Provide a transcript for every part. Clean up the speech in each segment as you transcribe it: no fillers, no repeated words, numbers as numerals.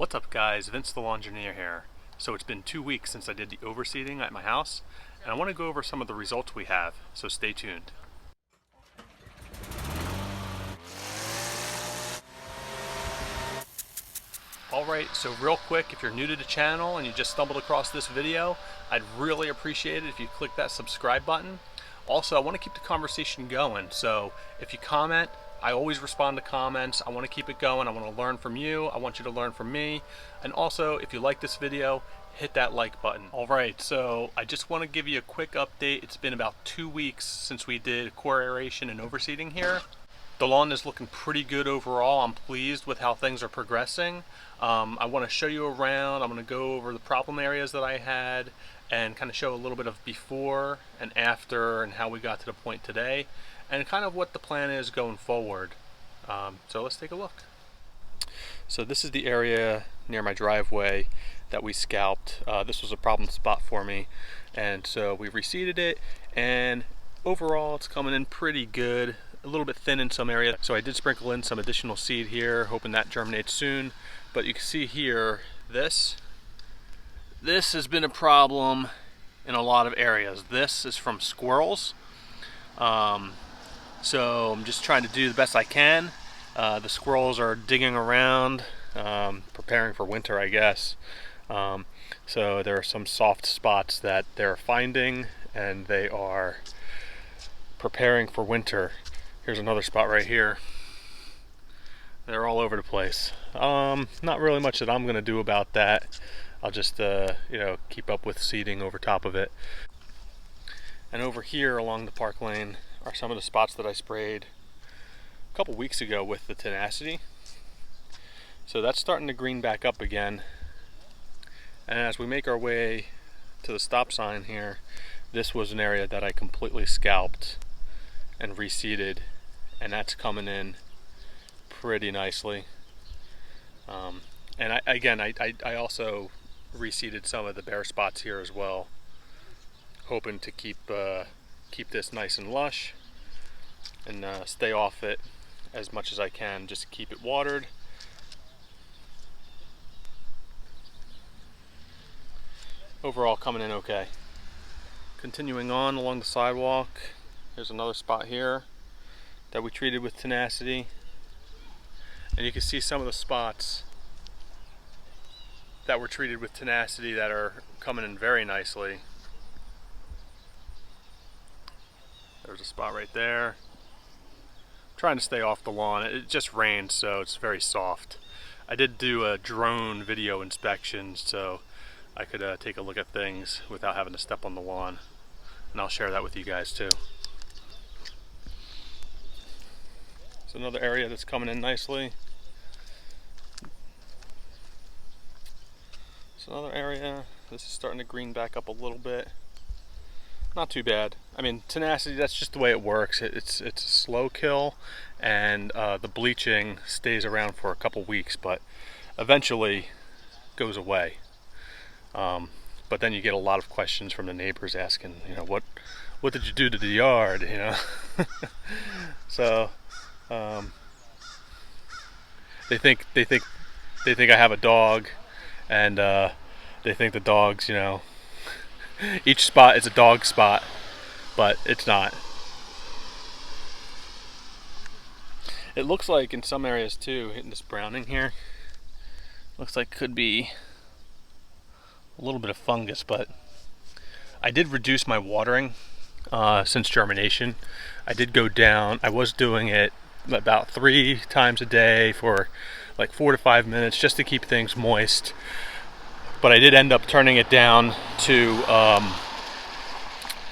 What's up guys, Vince the Lawn Engineer here. So it's been 2 weeks since I did the overseeding at my house, and I want to go over some of the results we have, so stay tuned. Alright, so real quick, if you're new to the channel and you just stumbled across this video, I'd really appreciate it if you click that subscribe button. Also, I want to keep the conversation going, so if you comment, I always respond to comments. I want to keep it going. I want to learn from you. I want you to learn from me. And also, if you like this video, hit that like button. Alright, so I just want to give you a quick update. It's been about 2 weeks since we did core aeration and overseeding here. The lawn is looking pretty good overall. I'm pleased with how things are progressing. I want to show you around. I'm going to go over the problem areas that I had and kind of show a little bit of before and after and how we got to the point today and kind of what the plan is going forward. So let's take a look. So this is the area near my driveway that we scalped. This was a problem spot for me, and so we reseeded it, and overall it's coming in pretty good. A little bit thin in some areas, so I did sprinkle in some additional seed here, hoping that germinates soon. But you can see here, this has been a problem in a lot of areas. This is from squirrels. So I'm just trying to do the best I can. The squirrels are digging around, preparing for winter, I guess. So there are some soft spots that they're finding, and they are preparing for winter. Here's another spot right here. They're all over the place. Not really much that I'm gonna do about that. I'll just keep up with seeding over top of it. And over here along the park lane are some of the spots that I sprayed a couple weeks ago with the tenacity. So that's starting to green back up again. And as we make our way to the stop sign here, this was an area that I completely scalped and reseeded, and that's coming in pretty nicely. And I also reseeded some of the bare spots here as well, hoping to keep this nice and lush and stay off it as much as I can, just keep it watered. Overall coming in okay. Continuing on along the sidewalk, there's another spot here that we treated with tenacity, and you can see some of the spots that were treated with tenacity that are coming in very nicely. There's a spot right there. I'm trying to stay off the lawn. It just rained, so it's very soft. I did do a drone video inspection so I could take a look at things without having to step on the lawn, and I'll share that with you guys too. It's another area that's coming in nicely. It's another area. This is starting to green back up a little bit. Not too bad. I mean, tenacity, that's just the way it works. It's a slow kill, and the bleaching stays around for a couple weeks, but eventually goes away. But then you get a lot of questions from the neighbors asking, what did you do to the yard, So they think I have a dog, and they think the dogs, each spot is a dog spot, but it's not. It looks like in some areas too, hitting this browning here, looks like could be a little bit of fungus, but I did reduce my watering since germination. I did go down. I was doing it about 3 times a day for like 4 to 5 minutes just to keep things moist, but I did end up turning it down to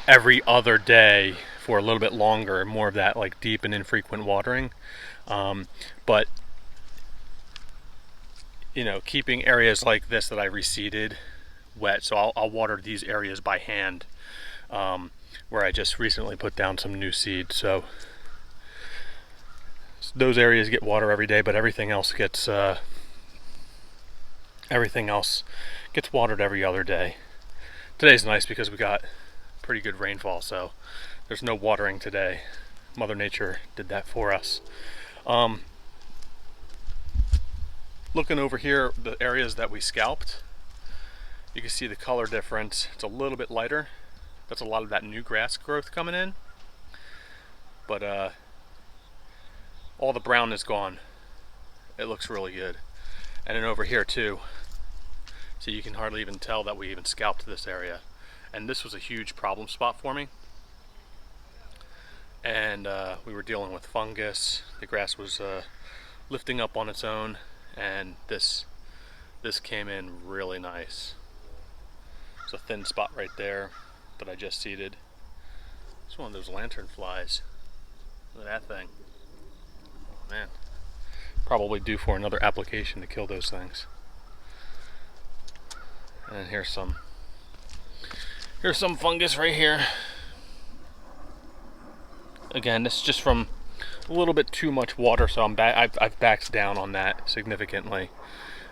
every other day for a little bit longer, more of that like deep and infrequent watering. But keeping areas like this that I reseeded wet, so I'll water these areas by hand, where I just recently put down some new seed. So those areas get water every day, but everything else gets watered every other day. Today's nice because we got pretty good rainfall, so there's no watering today. Mother Nature did that for us. Looking over here, the areas that we scalped, you can see the color difference. It's a little bit lighter. That's a lot of that new grass growth coming in. But all the brown is gone. It looks really good. And then over here too, so you can hardly even tell that we even scalped this area. And this was a huge problem spot for me. And we were dealing with fungus. The grass was lifting up on its own, and this came in really nice. It's a thin spot right there that I just seeded. It's one of those lantern flies. Look at that thing. Oh man. Probably due for another application to kill those things. And here's some fungus right here. Again, this is just from a little bit too much water, so I've backed down on that significantly.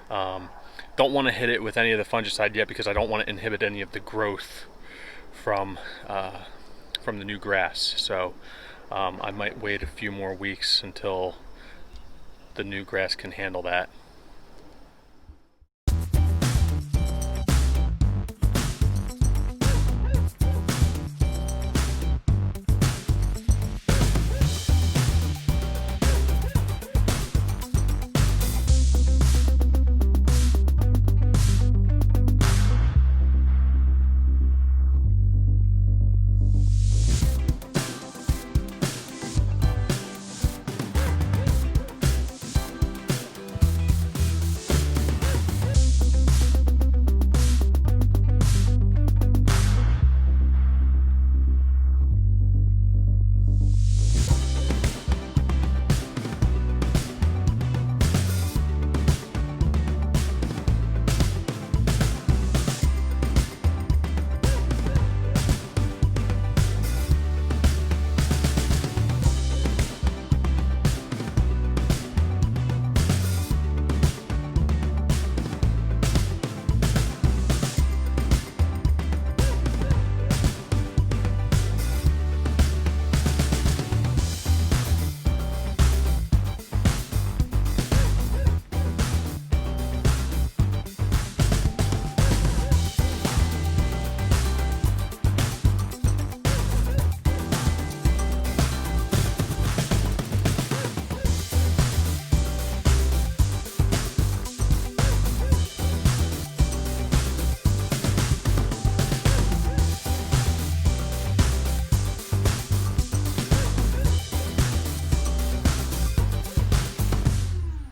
Don't want to hit it with any of the fungicide yet because I don't want to inhibit any of the growth from the new grass. So I might wait a few more weeks until the new grass can handle that.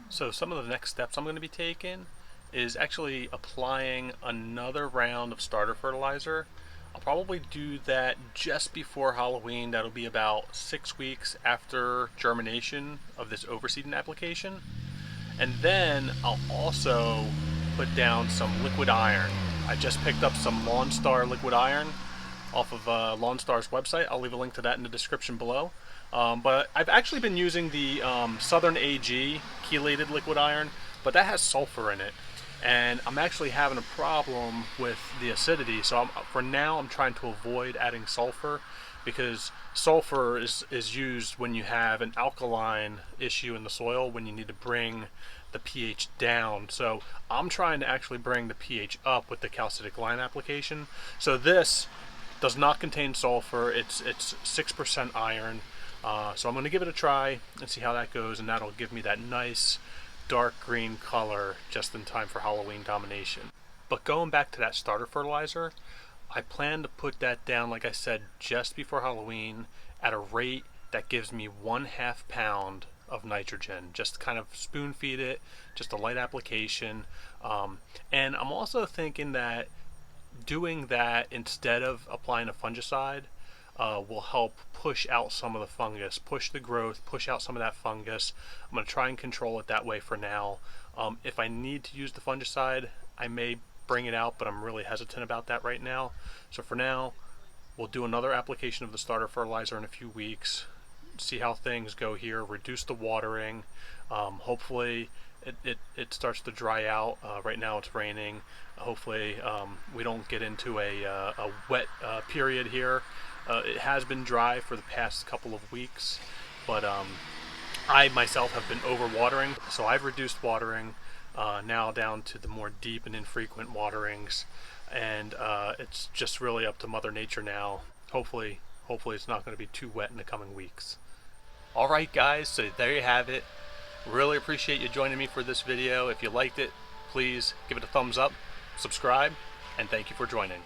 So some of the next steps I'm going to be taking is actually applying another round of starter fertilizer. I'll probably do that just before Halloween. That'll be about 6 weeks after germination of this overseeding application. And then I'll also put down some liquid iron. I just picked up some Lawn Star liquid iron off of Lawn Star's website. I'll leave a link to that in the description below. But I've actually been using the Southern AG chelated liquid iron, but that has sulfur in it. And I'm actually having a problem with the acidity, so for now I'm trying to avoid adding sulfur, because sulfur is used when you have an alkaline issue in the soil, when you need to bring the pH down. So I'm trying to actually bring the pH up with the calcitic lime application. So this does not contain sulfur. It's 6% iron. So I'm going to give it a try and see how that goes, and that'll give me that nice dark green color just in time for Halloween domination. But going back to that starter fertilizer, I plan to put that down, like I said, just before Halloween at a rate that gives me 1/2 pound of nitrogen. Just kind of spoon feed it, just a light application. And I'm also thinking that doing that instead of applying a fungicide will help push out some of the fungus, push the growth, push out some of that fungus. I'm going to try and control it that way for now. If I need to use the fungicide, I may bring it out, but I'm really hesitant about that right now. So for now, we'll do another application of the starter fertilizer in a few weeks, see how things go here, reduce the watering. Hopefully it starts to dry out. Right now it's raining. Hopefully we don't get into a wet period here. It has been dry for the past couple of weeks, but I myself have been over watering, so I've reduced watering. now down to the more deep and infrequent waterings, and it's just really up to Mother Nature now. Hopefully it's not going to be too wet in the coming weeks. Alright guys, so there you have it. Really appreciate you joining me for this video. If you liked it, please give it a thumbs up, subscribe, and thank you for joining.